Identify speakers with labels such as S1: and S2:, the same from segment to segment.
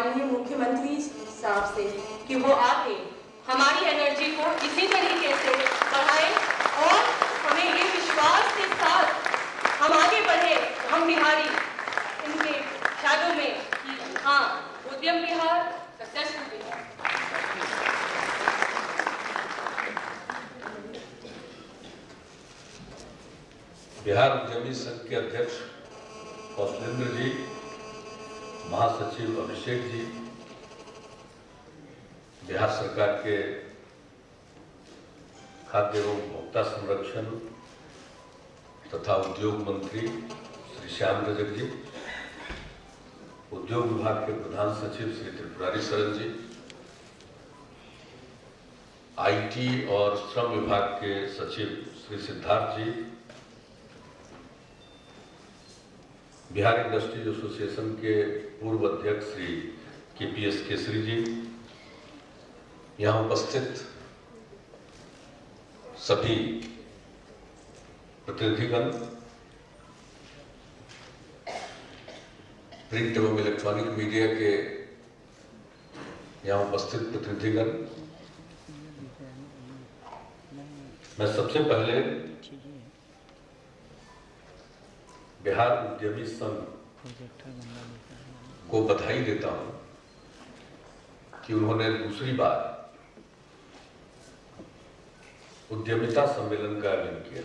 S1: माननीय मुख्यमंत्री साहब से कि वो आके हमारी एनर्जी को इसी तरीके से बढ़ाएं और हमें ये विश्वास के साथ हम आगे बढ़े, हम बिहारी इनके शैडो में कि हाँ, उद्यम बिहार, सक्सेसफुल बिहार।
S2: बिहार उद्यमी संघ के अध्यक्ष कौशलेंद्र जी, महासचिव अभिषेक जी, बिहार सरकार के खाद्य एवं उपभोक्ता संरक्षण तथा उद्योग मंत्री श्री श्याम रजक जी, उद्योग विभाग के प्रधान सचिव श्री त्रिपुरारी शरण जी, आईटी और श्रम विभाग के सचिव श्री सिद्धार्थ जी, बिहार इंडस्ट्रीज एसोसिएशन के पूर्व अध्यक्ष श्री केपीएस केसरी जी, यहाँ उपस्थित सभी प्रतिनिधिगण, प्रिंट एवं इलेक्ट्रॉनिक मीडिया के यहाँ उपस्थित प्रतिनिधिगण, मैं सबसे पहले बिहार उद्यमी संघ को बधाई देता हूं कि उन्होंने दूसरी बार उद्यमिता सम्मेलन का आयोजन किया,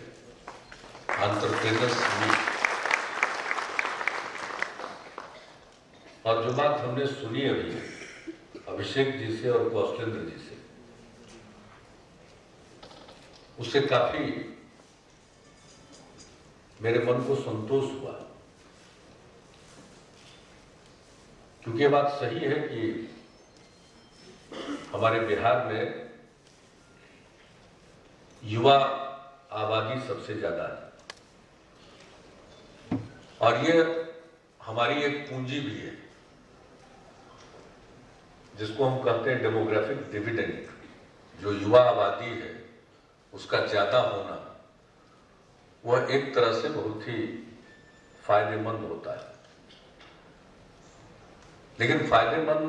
S2: एंटरप्रेन्योर्स मीट। और जो बात हमने सुनी अभी अभिषेक जी से और कौशलेंद्र जी से, उससे काफी मेरे मन को संतोष हुआ, क्योंकि ये बात सही है कि हमारे बिहार में युवा आबादी सबसे ज्यादा है और ये हमारी एक पूंजी भी है, जिसको हम कहते हैं डेमोग्राफिक डिविडेंड। जो युवा आबादी है उसका ज्यादा होना वह एक तरह से बहुत ही फायदेमंद होता है, लेकिन फायदेमंद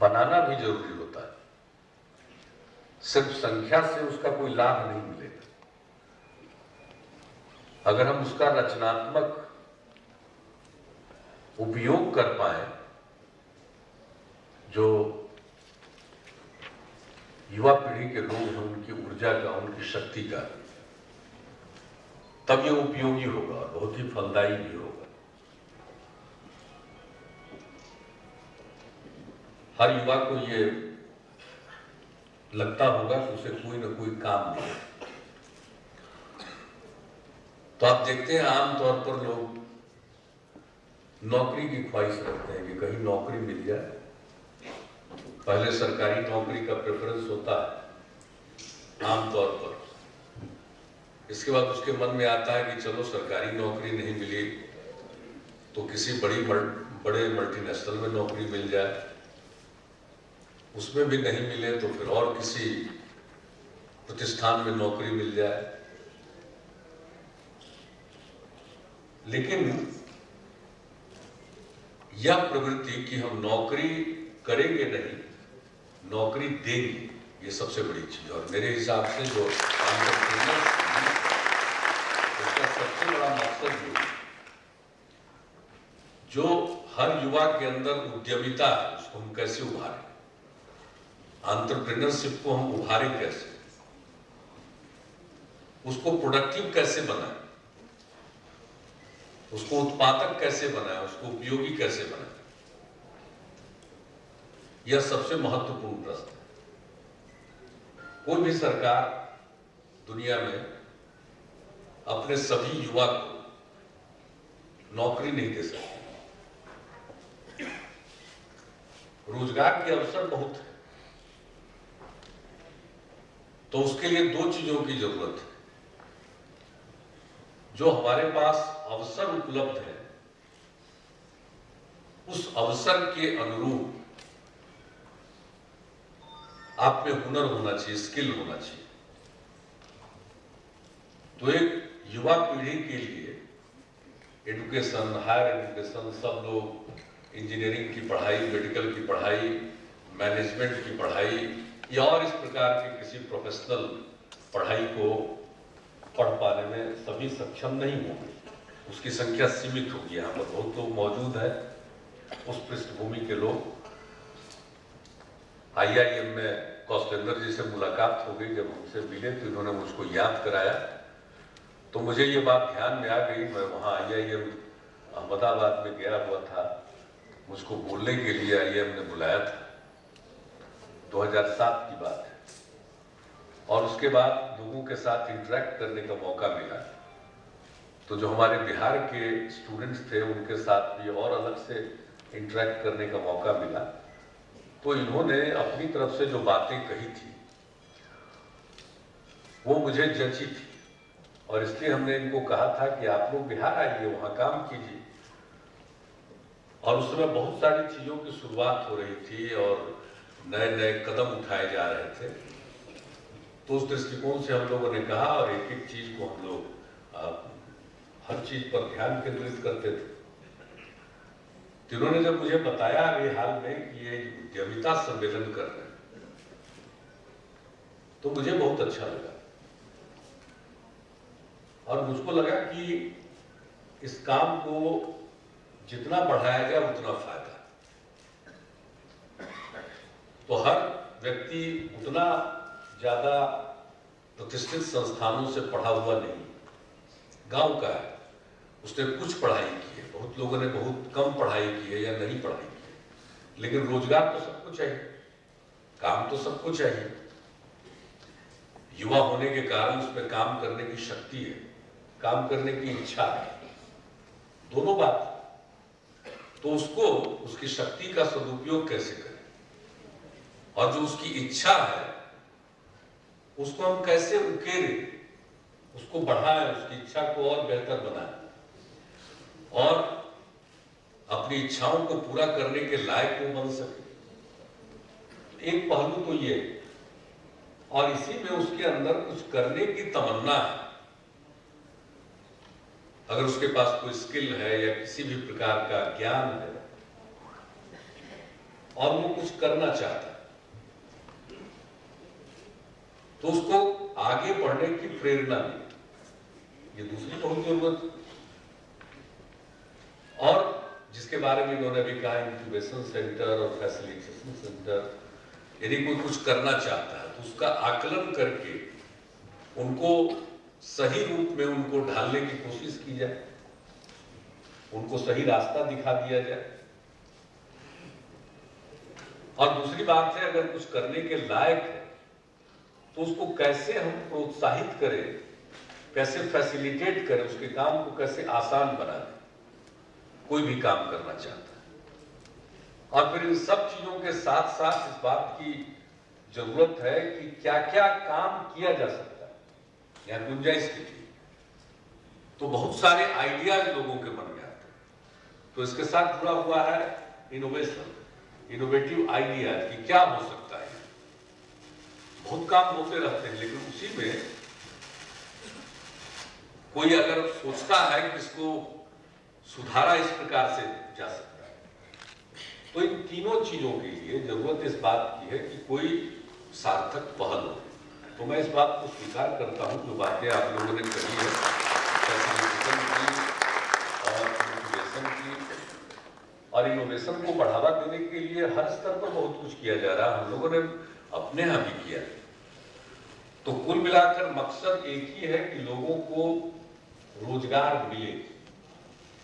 S2: बनाना भी जरूरी होता है। सिर्फ संख्या से उसका कोई लाभ नहीं मिलेगा। अगर हम उसका रचनात्मक उपयोग कर पाए, जो युवा पीढ़ी के लोग हैं उनकी ऊर्जा का, उनकी शक्ति का, तब ये उपयोगी होगा और बहुत ही फलदायी भी होगा। हर युवा को ये लगता होगा कि उसे कोई ना कोई काम मिले। तो आप देखते हैं आमतौर पर लोग नौकरी की ख्वाहिश रखते हैं कि कहीं नौकरी मिल जाए। पहले सरकारी नौकरी का प्रेफरेंस होता है आमतौर पर। इसके बाद उसके मन में आता है कि चलो सरकारी नौकरी नहीं मिली तो किसी बड़े मल्टीनेशनल में नौकरी मिल जाए, उसमें भी नहीं मिले तो फिर और किसी प्रतिष्ठान में नौकरी मिल जाए। लेकिन यह प्रवृत्ति कि हम नौकरी करेंगे नहीं, नौकरी देंगे, ये सबसे बड़ी चीज। और मेरे हिसाब से जो उसका सबसे बड़ा मकसद ये, जो हर युवा के अंदर उद्यमिता है उसको हम कैसे उभारें, एंटरप्रेन्योरशिप को हम उभारें कैसे, उसको प्रोडक्टिव कैसे बनाएं, उसको उत्पादक कैसे बनाएं, उसको उपयोगी कैसे बनाएं, यह सबसे महत्वपूर्ण प्रश्न है। कोई भी सरकार दुनिया में अपने सभी युवा को नौकरी नहीं दे सकती। रोजगार के अवसर बहुत है, तो उसके लिए दो चीजों की जरूरत है। जो हमारे पास अवसर उपलब्ध है, उस अवसर के अनुरूप आप में हुनर होना चाहिए, स्किल होना चाहिए। तो एक युवा पीढ़ी के लिए एजुकेशन, हायर एजुकेशन, सब लोग इंजीनियरिंग की पढ़ाई, मेडिकल की पढ़ाई, मैनेजमेंट की पढ़ाई या और इस प्रकार की किसी प्रोफेशनल पढ़ाई को पढ़ पाने में सभी सक्षम नहीं होंगे। उसकी संख्या सीमित होगी। यहाँ पर बहुत लोग मौजूद हैं उस पृष्ठभूमि के लोग। IIM में कौशलेंद्र जी से मुलाकात हो गई। जब उनसे मिले तो इन्होंने मुझको याद कराया, तो मुझे ये बात ध्यान में आ गई। मैं वहाँ IIM अहमदाबाद में गया हुआ था, मुझको बोलने के लिए IIM ने बुलाया था। 2007 की बात है। और उसके बाद लोगों के साथ इंटरेक्ट करने का मौका मिला। तो जो हमारे बिहार के स्टूडेंट्स थे उनके साथ भी और अलग से इंटरेक्ट करने का मौका मिला। तो इन्होंने अपनी तरफ से जो बातें कही थी वो मुझे जची थी, और इसलिए हमने इनको कहा था कि आप लोग बिहार आइए, वहां काम कीजिए। और उस समय बहुत सारी चीजों की शुरुआत हो रही थी और नए नए कदम उठाए जा रहे थे। तो उस दृष्टिकोण से हम लोगों ने कहा, और एक एक चीज को हम लोग हर चीज पर ध्यान केंद्रित करते थे। जिन्होंने जब मुझे बताया अभी हाल में कि ये उद्यमिता सम्मेलन कर रहे हैं, तो मुझे बहुत अच्छा लगा। और मुझको लगा कि इस काम को जितना बढ़ाया जाए उतना फायदा। तो हर व्यक्ति उतना ज्यादा प्रतिष्ठित संस्थानों से पढ़ा हुआ नहीं, गांव का है, उसने कुछ पढ़ाई की है। बहुत लोगों ने बहुत कम पढ़ाई की है या नहीं पढ़ाई की है, लेकिन रोजगार तो सबको चाहिए, काम तो सबको चाहिए। युवा होने के कारण उसमें काम करने की शक्ति है, काम करने की इच्छा है, दोनों बात। तो उसको, उसकी शक्ति का सदुपयोग कैसे करें, और जो उसकी इच्छा है उसको हम कैसे उकेरें, उसको बढ़ाएं, उसकी इच्छा को और बेहतर बनाएं और अपनी इच्छाओं को पूरा करने के लायक वो बन सके। एक पहलू तो ये, और इसी में उसके अंदर कुछ करने की तमन्ना है। अगर उसके पास कोई स्किल है या किसी भी प्रकार का ज्ञान है और वो कुछ करना चाहता है, तो उसको आगे बढ़ने की प्रेरणा मिले, ये दूसरी बहुत जरूरत। और जिसके बारे में इन्होंने भी कहा, इंक्यूबेशन सेंटर और फैसिलिटेशन सेंटर, यदि कोई कुछ करना चाहता है तो उसका आकलन करके उनको सही रूप में उनको ढालने की कोशिश की जाए, उनको सही रास्ता दिखा दिया जाए। और दूसरी बात है, अगर कुछ करने के लायक है तो उसको कैसे हम प्रोत्साहित करें, कैसे फैसिलिटेट करें, उसके काम को कैसे आसान बना दें। कोई भी काम करना चाहता है, और फिर इन सब चीजों के साथ साथ इस बात की जरूरत है कि क्या क्या काम किया जा सकता है या गुंजाइश की थी। तो बहुत सारे आइडियाज लोगों के मन में आते हैं। तो इसके साथ जुड़ा हुआ है इनोवेशन, इनोवेटिव आइडियाज कि क्या हो सकता है। बहुत काम होते रहते हैं, लेकिन उसी में कोई अगर सोचता है कि इसको सुधारा इस प्रकार से जा सकता है, तो इन तीनों चीजों के लिए जरूरत इस बात की है कि कोई सार्थक पहल हो। तो मैं इस बात को स्वीकार करता हूं, जो बातें आप लोगों ने कही है फैसिलिटेशन की और इंक्यूबेशन की, और इनोवेशन को बढ़ावा देने के लिए हर स्तर पर बहुत कुछ किया जा रहा है। हम लोगों ने अपने यहाँ भी किया। तो कुल मिलाकर मकसद एक ही है कि लोगों को रोजगार मिले,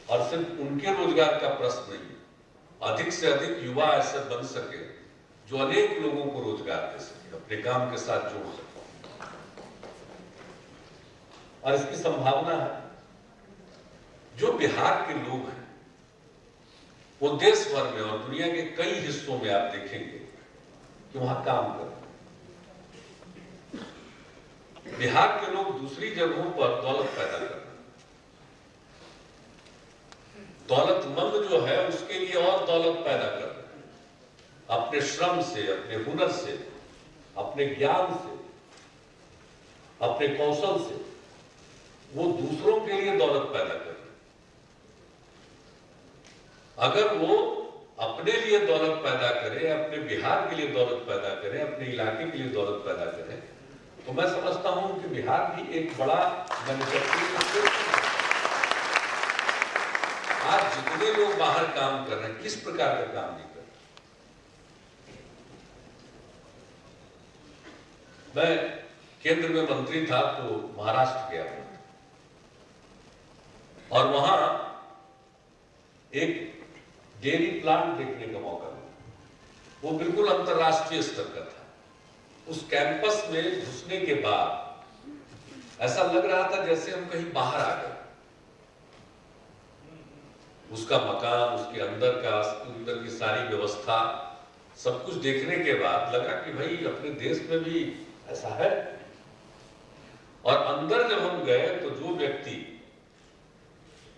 S2: और सिर्फ उनके रोजगार का प्रश्न नहीं, अधिक से अधिक युवा ऐसे बन सके जो अनेक लोगों को रोजगार दे सके, अपने काम के साथ जोड़ सके। और इसकी संभावना है। जो बिहार के लोग हैं वो देश भर में और दुनिया के कई हिस्सों में आप देखेंगे कि वहां काम कर रहे हैं। बिहार के लोग दूसरी जगहों पर दौलत पैदा कर रहे हैं। दौलतमंद जो है उसके लिए और दौलत पैदा कर रहे हैं, अपने श्रम से, अपने हुनर से, अपने ज्ञान से, अपने कौशल से वो दूसरों के लिए दौलत पैदा कर रहे हैं। अगर वो अपने लिए दौलत पैदा करे, अपने बिहार के लिए दौलत पैदा करे, अपने इलाके के लिए दौलत पैदा करे, तो मैं समझता हूं कि बिहार भी एक बड़ा मैन्युफैक्चरिंग। आज जितने लोग बाहर काम कर रहे हैं, किस प्रकार का काम नहीं कर रहे। मैं केंद्र में मंत्री था तो महाराष्ट्र गया और वहां एक डेयरी प्लांट देखने का मौका मिला। वो बिल्कुल अंतरराष्ट्रीय स्तर का था। उस कैंपस में घुसने के बाद ऐसा लग रहा था जैसे हम कहीं बाहर आ गए। उसका मकान, उसके अंदर की सारी व्यवस्था, सब कुछ देखने के बाद लगा कि भाई अपने देश में भी ऐसा है। और अंदर जब हम गए तो जो व्यक्ति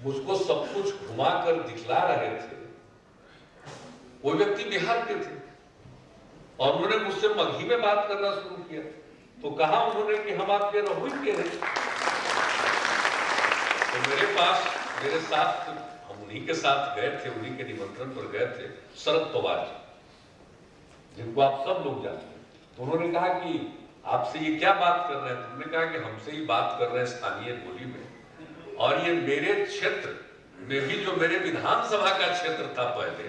S2: मुझको सब कुछ घुमाकर दिखला रहे थे वो व्यक्ति बिहार के थे और उन्होंने मुझसे मगही में बात करना शुरू किया। तो कहा उन्होंने कि हम आपके रहुई के हैं। तो मेरे साथ, हम उन्हीं के साथ गए थे, उन्हीं के निमंत्रण पर गए थे, शरद पवार जी, जिनको आप सब लोग जानते हैं। तो उन्होंने कहा कि आपसे ये क्या बात कर रहे हैं। तुमने कहा कि हमसे ही बात कर रहे हैं स्थानीय बोली में, और ये मेरे क्षेत्र में भी, जो मेरे विधानसभा का क्षेत्र था पहले,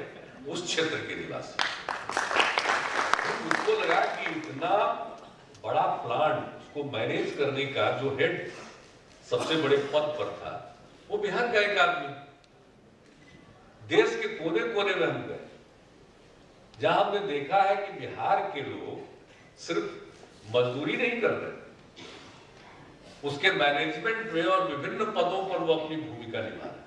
S2: उस क्षेत्र के निवासी। तो उसको लगा कि इतना बड़ा प्लांट, उसको मैनेज करने का जो हेड सबसे बड़े पद पर था, वो बिहार का एक आदमी। देश के कोने कोने में हम गए, जहां हमने देखा है कि बिहार के लोग सिर्फ मजदूरी नहीं कर रहे, उसके मैनेजमेंट में और विभिन्न पदों पर वो अपनी भूमिका निभा रहे।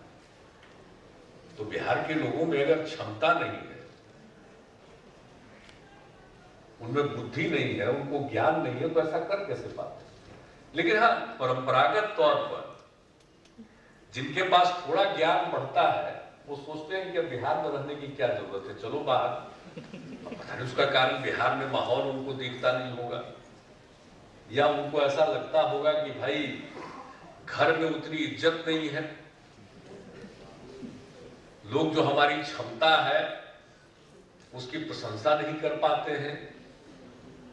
S2: तो बिहार के लोगों में अगर क्षमता नहीं है, उनमें बुद्धि नहीं है, उनको ज्ञान नहीं है, तो ऐसा कर कैसे पाते। लेकिन हाँ, परंपरागत तौर पर जिनके पास थोड़ा ज्ञान बढ़ता है वो सोचते हैं कि बिहार में रहने की क्या जरूरत है, चलो बाहर। उसका कारण बिहार में माहौल उनको दिखता नहीं होगा, या उनको ऐसा लगता होगा कि भाई घर में उतनी इज्जत नहीं है, लोग जो हमारी क्षमता है उसकी प्रशंसा नहीं कर पाते हैं,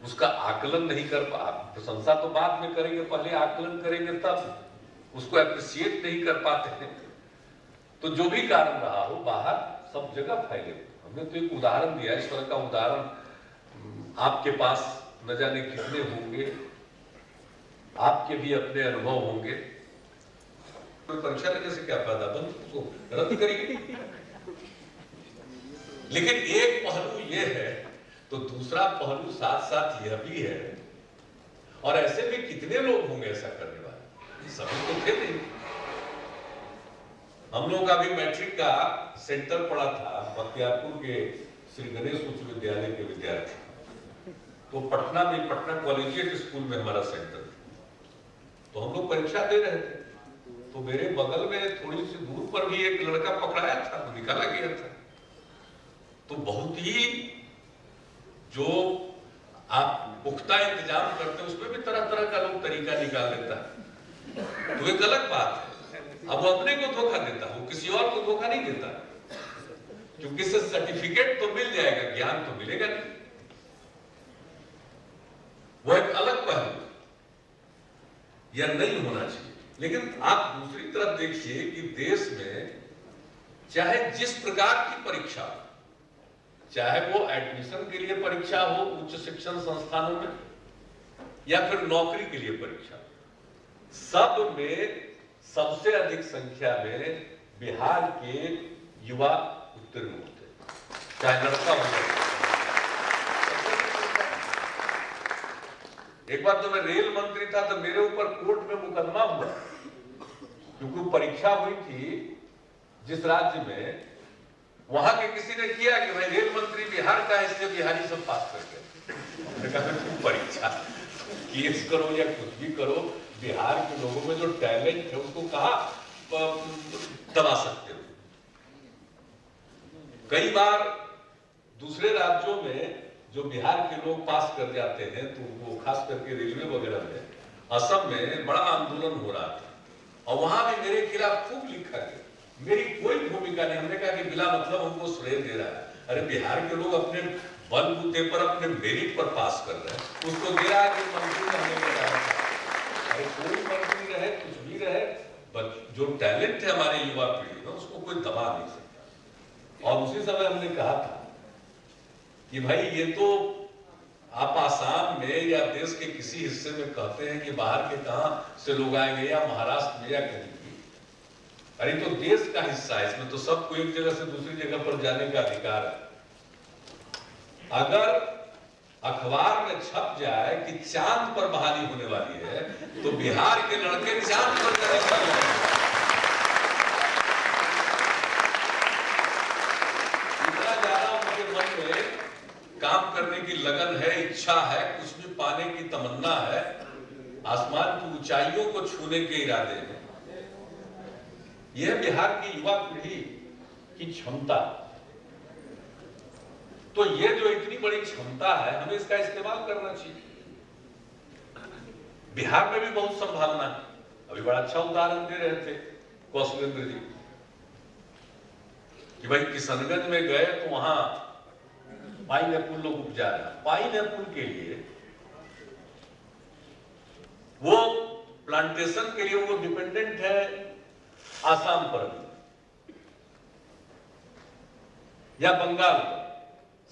S2: उसका आकलन नहीं कर प्रशंसा तो बाद में करेंगे, पहले आकलन करेंगे, तब उसको एप्रिशिएट नहीं कर पाते हैं। तो जो भी कारण रहा हो, बाहर सब जगह फैले। हमने तो एक उदाहरण दिया, इस तरह का उदाहरण आपके पास न जाने कितने होंगे, आपके भी अपने अनुभव होंगे। तो परीक्षा लेने से क्या फायदा, बंद उसको रद्द करेंगे। लेकिन एक पहलू ये है, तो दूसरा पहलू साथ साथ यह भी है, और ऐसे में कितने लोग होंगे ऐसा करने वाले, सभी तो थे नहीं। हम लोग का भी मैट्रिक का सेंटर पड़ा था बख्तियारपुर के श्री गणेश उच्च विद्यालय के विद्यार्थी। तो पटना में, पटना कॉलेजिएट स्कूल में हमारा सेंटर था। तो हम लोग परीक्षा दे रहे थे, तो मेरे बगल में थोड़ी सी दूर पर भी एक लड़का पकड़ाया था, तो निकाला गया था। तो बहुत ही जो आप पुख्ता इंतजाम करते हैं उसमें भी तरह तरह का लोग तरीका निकाल लेता है, तो ये गलत बात है। अब वो अपने को धोखा देता है, वो किसी और को धोखा नहीं देता, क्योंकि इससे सर्टिफिकेट तो मिल जाएगा, ज्ञान तो मिलेगा नहीं। वो एक अलग पहलू या नहीं होना चाहिए। लेकिन आप दूसरी तरफ देखिए कि देश में चाहे जिस प्रकार की परीक्षा, चाहे वो एडमिशन के लिए परीक्षा हो उच्च शिक्षण संस्थानों में, या फिर नौकरी के लिए परीक्षा, सब में सबसे अधिक संख्या में बिहार के युवा उत्तीर्ण होते, चाहे लड़का हो। एक बार तो मैं रेल मंत्री था, तो मेरे ऊपर कोर्ट में मुकदमा हुआ, क्योंकि परीक्षा हुई थी जिस राज्य में, वहां के किसी ने किया कि भाई रेल मंत्री बिहार का, इसलिए बिहारी सब पास कर गए। परीक्षा केस करो या कुछ भी करो, बिहार के लोगों में जो टैलेंट है उसको कहां दबा सकते हो। कई बार दूसरे राज्यों में जो बिहार के लोग पास कर जाते हैं, तो वो खास करके रेलवे वगैरह में, असम में बड़ा आंदोलन हो रहा था, और वहां भी मेरे खिलाफ खूब लिखा गया मेरी कोई भूमिका नहीं। हमने कहा कि बिना मतलब हमको श्रेय दे रहा है। अरे बिहार के लोग अपने बलबूते पर अपने मेरिट पर पास कर रहे हैं, उसको दे रहा है कि मंत्री हमने बताया था। अरे कोई मंत्री रहे, कुछ भी रहे, जो टैलेंट है हमारे युवा पीढ़ी में उसको कोई दबा नहीं सकता। और उसी समय हमने कहा था कि भाई ये तो आप आसाम में या देश के किसी हिस्से में कहते हैं कि बाहर के कहां से लोग आएंगे, या महाराष्ट्र में या कहीं भी, अरे तो देश का हिस्सा है, इसमें तो सबको एक जगह से दूसरी जगह पर जाने का अधिकार है। अगर अखबार में छप जाए कि चांद पर बहाली होने वाली है, तो बिहार के लड़के चांद पर जाने वाले हैं। इतना ज्यादा उनके मन में काम करने की लगन है, इच्छा है, कुछ भी पाने की तमन्ना है, आसमान की ऊंचाइयों को छूने के इरादे हैं। यह बिहार की युवा पीढ़ी की क्षमता। तो ये जो इतनी बड़ी क्षमता है, हमें इसका इस्तेमाल करना चाहिए। बिहार में भी बहुत संभावना है। अभी बड़ा अच्छा उदाहरण दे रहे थे कौशलेंद्र जी कि भाई किशनगंज में गए तो वहां पाइन एप्पल लोग उपजा रहे हैं। पाइन एप्पल के लिए वो प्लांटेशन के लिए वो डिपेंडेंट है आसाम पर या बंगाल पर।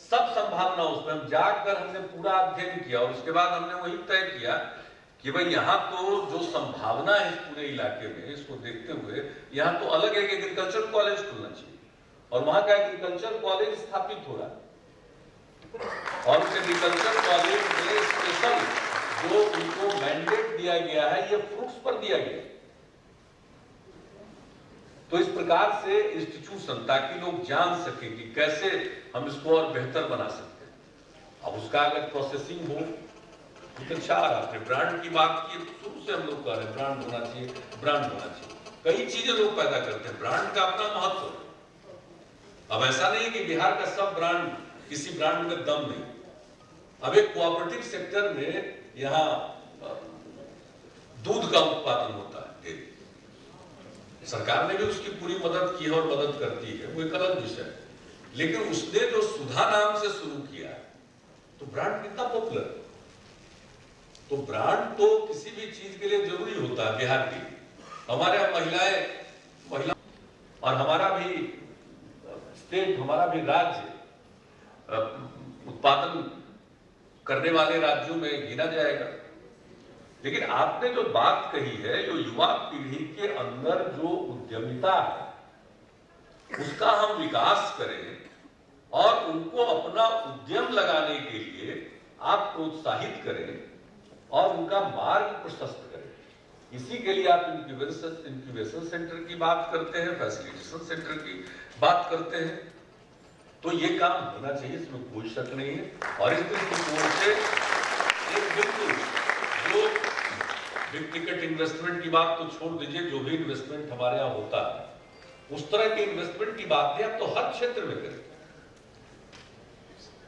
S2: सब संभावना उसमें हम जाकर हमने पूरा अध्ययन किया और उसके बाद हमने वही तय किया कि भाई यहाँ तो जो संभावना है इस पूरे इलाके में, इसको देखते हुए यहाँ तो अलग एक एग्रीकल्चर कॉलेज खुलना चाहिए और वहां का एग्रीकल्चर कॉलेज स्थापित हो रहा है। और उस एग्रीकल्चर कॉलेज में स्पेशल जो उनको मैंडेट दिया गया है, ये फ्रूट्स पर दिया गया है। तो इस प्रकार से इंस्टीट्यूशन, ताकि लोग जान सके कि कैसे हम इसको और बेहतर बना सकते हैं। अब उसका अगर प्रोसेसिंग हो तो अच्छा आ रहा है। ब्रांड की बात की, शुरू से हम लोग कह रहे हैं ब्रांड होना चाहिए, ब्रांड होना चाहिए। कई चीजें लोग पैदा करते हैं, ब्रांड का अपना महत्व। अब ऐसा नहीं कि बिहार का सब ब्रांड, किसी ब्रांड में दम नहीं। अब एक कोऑपरेटिव सेक्टर में यहाँ दूध का उत्पादन होता है, डेयरी, सरकार ने भी उसकी पूरी मदद की है और मदद करती है, वो एक अलग विषय है। लेकिन उसने जो सुधा नाम से शुरू किया, तो ब्रांड कितना पॉपुलर। तो ब्रांड तो किसी भी चीज के लिए जरूरी होता है। बिहार की हमारे महिला और हमारा भी स्टेट, हमारा भी राज्य उत्पादन करने वाले राज्यों में गिना जाएगा। लेकिन आपने जो बात कही है, जो युवा पीढ़ी के अंदर जो उद्यमिता है, उसका हम विकास करें और उनको अपना उद्यम लगाने के लिए आप प्रोत्साहित करें और उनका मार्ग प्रशस्त करें। इसी के लिए आप इंक्यूबेशन सेंटर की बात करते हैं, फैसिलिटेशन सेंटर की बात करते हैं। तो ये काम होना चाहिए, इसमें कोई शक नहीं है। और इस दृष्टिकोण से एक बिल्कुल जो बिग टिकट इन्वेस्टमेंट की बात तो छोड़ दीजिए, जो भी इन्वेस्टमेंट हमारे यहाँ होता है उस तरह के इन्वेस्टमेंट की बात है, अब तो हर क्षेत्र में करें।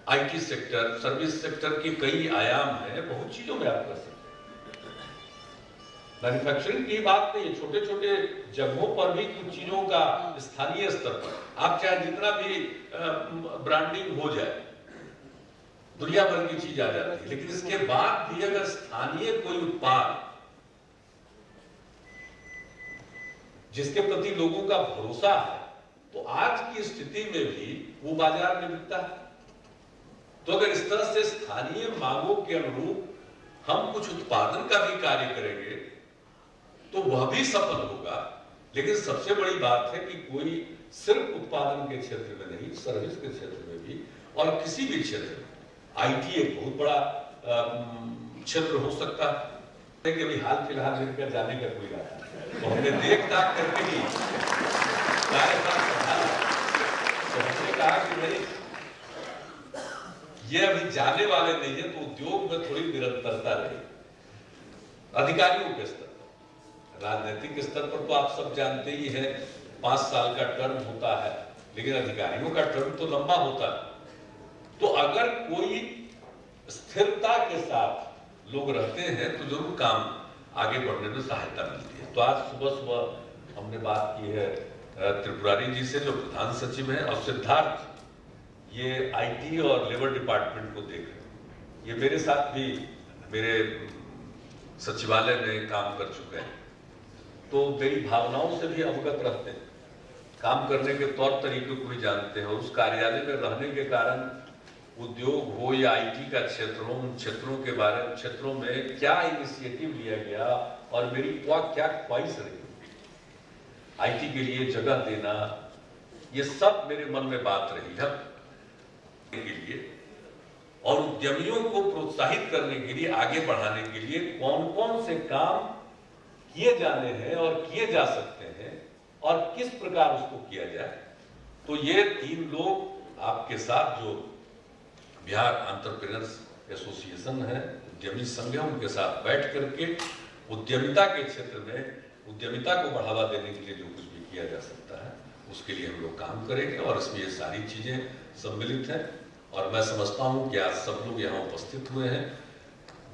S2: आईटी सेक्टर, सर्विस सेक्टर के कई आयाम हैं, बहुत चीजों में आप कर सकते हैं। मैन्युफैक्चरिंग की बात नहीं है, छोटे छोटे जगहों पर भी कुछ चीजों का स्थानीय स्तर पर आप चाहे जितना भी ब्रांडिंग हो जाए, दुनिया भर की चीज आ जाती है, लेकिन इसके बाद भी अगर स्थानीय कोई उत्पाद जिसके प्रति लोगों का भरोसा है, तो आज की स्थिति में भी वो बाजार में बिकता है। तो अगर इस तरह से स्थानीय मांगों के अनुरूप हम कुछ उत्पादन का भी कार्य करेंगे तो वह भी सफल होगा। लेकिन सबसे बड़ी बात है कि कोई सिर्फ उत्पादन के क्षेत्र में नहीं, सर्विस के क्षेत्र में भी और किसी भी क्षेत्र में, आईटी एक बहुत बड़ा क्षेत्र हो सकता है। कि अभी हाल फिलहाल इनका जाने का कोई रहा तो हमने देख दाख करके ही तो हमने कहा कि भाई ये अभी जाने वाले नहीं है, तो उद्योग में थोड़ी निरंतरता रहे। अधिकारियों के स्तर पर, राजनीतिक स्तर पर तो आप सब जानते ही हैं 5 साल का टर्म होता है, लेकिन अधिकारियों का टर्म तो लंबा होता है। तो अगर कोई स्थिरता के साथ लोग रहते हैं तो जरूर काम आगे बढ़ने में सहायता मिलती है। तो आज सुबह सुबह हमने बात की है त्रिपुरारी जी से जो प्रधान सचिव हैं, और सिद्धार्थ ये आईटी और लेबर डिपार्टमेंट को देख रहे हैं। ये मेरे साथ भी मेरे सचिवालय में काम कर चुके हैं, तो मेरी भावनाओं से भी अवगत रहते हैं, काम करने के तौर तरीके को भी जानते हैं। और उस कार्यालय में रहने के कारण उद्योग हो या आईटी का क्षेत्र हो, उन क्षेत्रों के बारे में, क्षेत्रों में क्या इनिशिएटिव लिया गया और मेरी क्या ख्वाहिश रही, आईटी के लिए जगह देना, ये सब मेरे मन में बात रही है के लिए। और उद्यमियों को प्रोत्साहित करने के लिए, आगे बढ़ाने के लिए कौन कौन से काम किए जाने हैं और किए जा सकते हैं और किस प्रकार उसको किया जाए। तो ये 3 लोग आपके साथ, जो बिहार एंटरप्रेन्योर्स एसोसिएशन है, उद्यमी संघ है, उनके साथ बैठ करके उद्यमिता के क्षेत्र में उद्यमिता को बढ़ावा देने के लिए जो कुछ भी किया जा सकता है उसके लिए हम लोग काम करेंगे। और इसमें ये सारी चीजें सम्मिलित हैं। और मैं समझता हूं कि आज सब लोग यहाँ उपस्थित हुए हैं।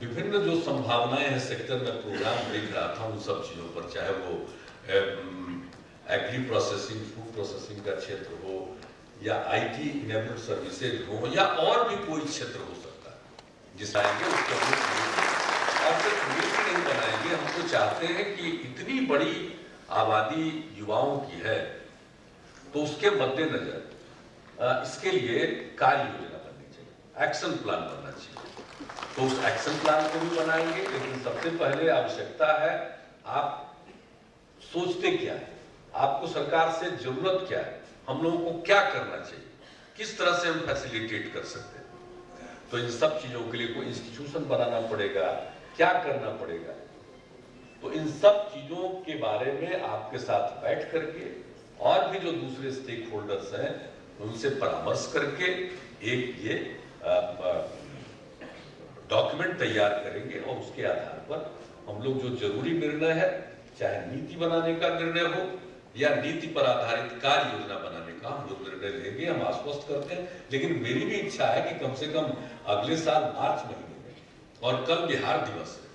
S2: विभिन्न जो संभावनाएं हैं सेक्टर में, प्रोग्राम देख रहा था उन सब चीजों पर, चाहे वो एग्री प्रोसेसिंग, फूड प्रोसेसिंग का क्षेत्र हो, या आईटी इनेबल्ड सर्विसेज हो, या और भी कोई क्षेत्र हो सकता है जिस आएंगे उसको और सिर्फ नीति नहीं बनाएंगे। हम तो चाहते हैं कि इतनी बड़ी आबादी युवाओं की है, तो उसके मद्देनजर इसके लिए कार्य योजना बननी चाहिए, एक्शन प्लान बनना चाहिए। तो उस एक्शन प्लान को भी बनाएंगे, लेकिन सबसे पहले आवश्यकता है आप सोचते क्या है, आपको सरकार से जरूरत क्या है, हम लोगों को क्या करना चाहिए, किस तरह से हम फैसिलिटेट कर सकते हैं। तो इन सब चीजों के लिए कोई इंस्टीट्यूशन बनाना पड़ेगा, क्या करना पड़ेगा। तो इन सब चीजों के बारे में आपके साथ बैठ करके और भी जो दूसरे स्टेक होल्डर्स हैं उनसे परामर्श करके एक ये डॉक्यूमेंट तैयार करेंगे। और उसके आधार पर हम लोग जो जरूरी निर्णय है, चाहे नीति बनाने का निर्णय हो या नीति पर आधारित कार्य योजना बनाने का, हम लोग निर्णय लेंगे। हम आश्वस्त करते हैं, लेकिन मेरी भी इच्छा है कि कम से कम अगले साल मार्च महीने में, और कल बिहार दिवस है,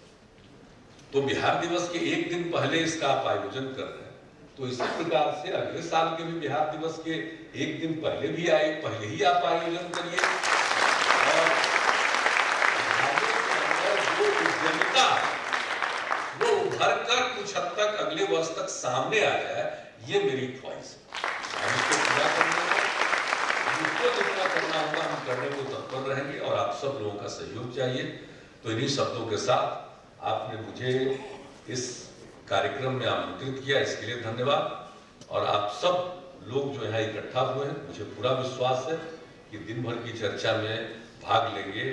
S2: तो बिहार दिवस के 1 दिन पहले इसका आप आयोजन कर रहे हैं, तो इसी प्रकार से अगले साल के भी बिहार दिवस के 1 दिन पहले भी पहले ही आप आयोजन करिए। और जो उद्यमिता वो उभर कर कुछ हद तक अगले वर्ष तक सामने आ जाए, ये मेरी ख्वाहिश है। हम इसको पूरा करने में जिसको जितना करना होगा हम करने को तत्पर रहेंगे, और आप सब लोगों का सहयोग चाहिए। तो इन्हीं शब्दों के साथ आपने मुझे इस कार्यक्रम में आमंत्रित किया, इसके लिए धन्यवाद। और आप सब लोग जो यहाँ इकट्ठा हुए हैं, मुझे पूरा विश्वास है कि दिन भर की चर्चा में भाग लेंगे।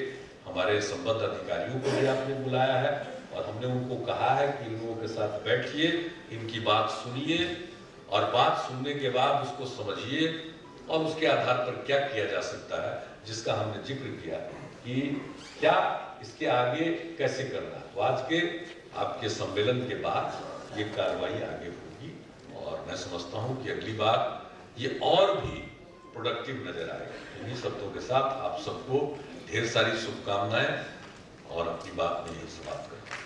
S2: हमारे संबद्ध अधिकारियों को भी आपने बुलाया है और हमने उनको कहा है कि इन लोगों के साथ बैठिए, इनकी बात सुनिए, और बात सुनने के बाद उसको समझिए और उसके आधार पर क्या किया जा सकता है, जिसका हमने जिक्र किया कि क्या इसके आगे कैसे करना है। तो आज के आपके सम्मेलन के बाद ये कार्रवाई आगे होगी, और मैं समझता हूं कि अगली बार ये और भी प्रोडक्टिव नजर आएगा। इन्हीं शब्दों के साथ आप सबको ढेर सारी शुभकामनाएं, और अपनी बात में यही समाप्त करें।